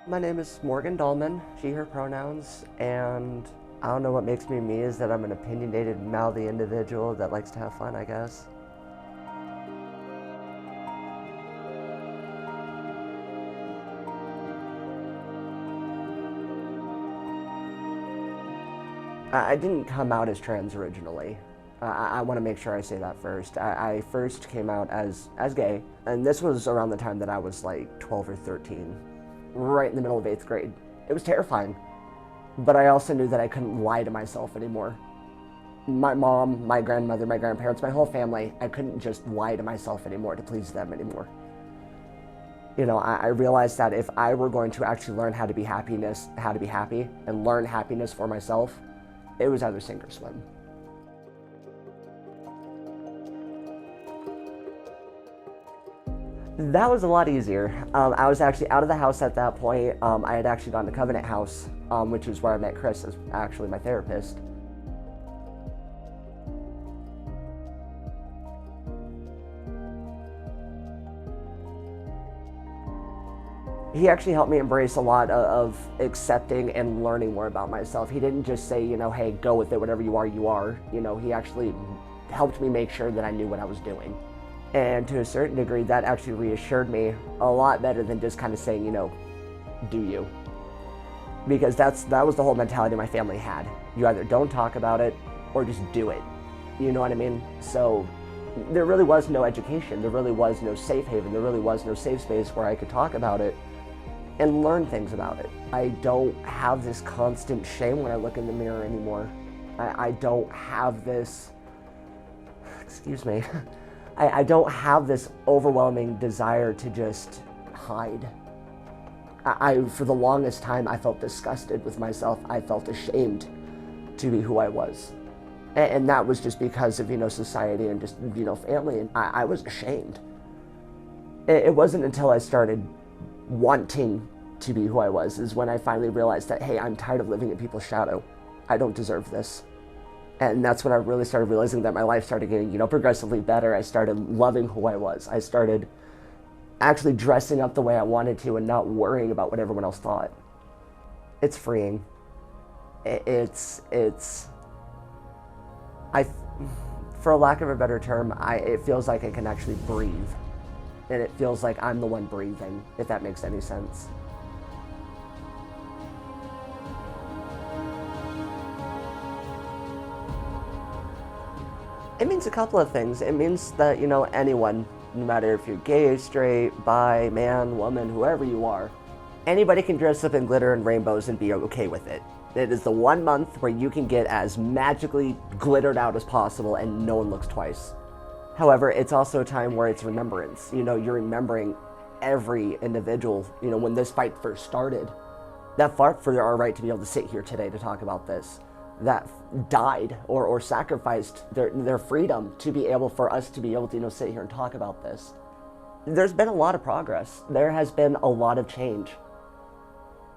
My name is Morgan, she, her pronouns, and I don't know what makes me me is that I'm an opinionated, mouthy individual that likes to have fun, I guess. I didn't come out as trans originally. I want to make sure I say that first. I first came out as gay, and this was around the time that I was like 12 or 13, right in the middle of 8th grade. It was terrifying, but I also knew that I couldn't lie to myself anymore. My mom, my grandmother, my grandparents, my whole family, I couldn't just lie to myself anymore to please them anymore. You know, I realized that if I were going to actually learn how to be happy, and learn happiness for myself, it was either sink or swim. That was a lot easier. I was actually out of the house at that point. I had actually gone to Covenant House, which is where I met Chris, as actually my therapist. He actually helped me embrace a lot of accepting and learning more about myself. He didn't just say, you know, hey, go with it, whatever you are, you are. You know, he actually helped me make sure that I knew what I was doing. And to a certain degree, that actually reassured me a lot better than just kind of saying, you know, do you. Because that was the whole mentality my family had. You either don't talk about it or just do it. You know what I mean? So there really was no education. There really was no safe haven. There really was no safe space where I could talk about it and learn things about it. I don't have this constant shame when I look in the mirror anymore. I don't have this, excuse me, I don't have this overwhelming desire to just hide. For the longest time, I felt disgusted with myself. I felt ashamed to be who I was. And that was just because of, you know, society and just, you know, family. And I was ashamed. It wasn't until I started wanting to be who I was is when I finally realized that, hey, I'm tired of living in people's shadow. I don't deserve this. And that's when I really started realizing that my life started getting, you know, progressively better. I started loving who I was. I started actually dressing up the way I wanted to and not worrying about what everyone else thought. It's freeing. For a lack of a better term, it feels like I can actually breathe. And it feels like I'm the one breathing, if that makes any sense. It means a couple of things. It means that, you know, anyone, no matter if you're gay, straight, bi, man, woman, whoever you are, anybody can dress up in glitter and rainbows and be okay with it. It is the 1 month where you can get as magically glittered out as possible and no one looks twice. However, it's also a time where it's remembrance. You know, you're remembering every individual, you know, when this fight first started, that fought for our right to be able to sit here today to talk about this, that died or sacrificed their freedom to be able for us to be able to, you know, sit here and talk about this. There's been a lot of progress. There has been a lot of change.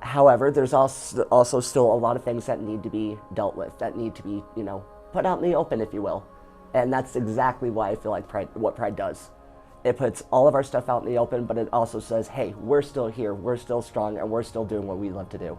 However, there's also still a lot of things that need to be dealt with, that need to be, you know, put out in the open, if you will. And that's exactly why I feel like what Pride does. It puts all of our stuff out in the open, but it also says, hey, we're still here, we're still strong, and we're still doing what we love to do.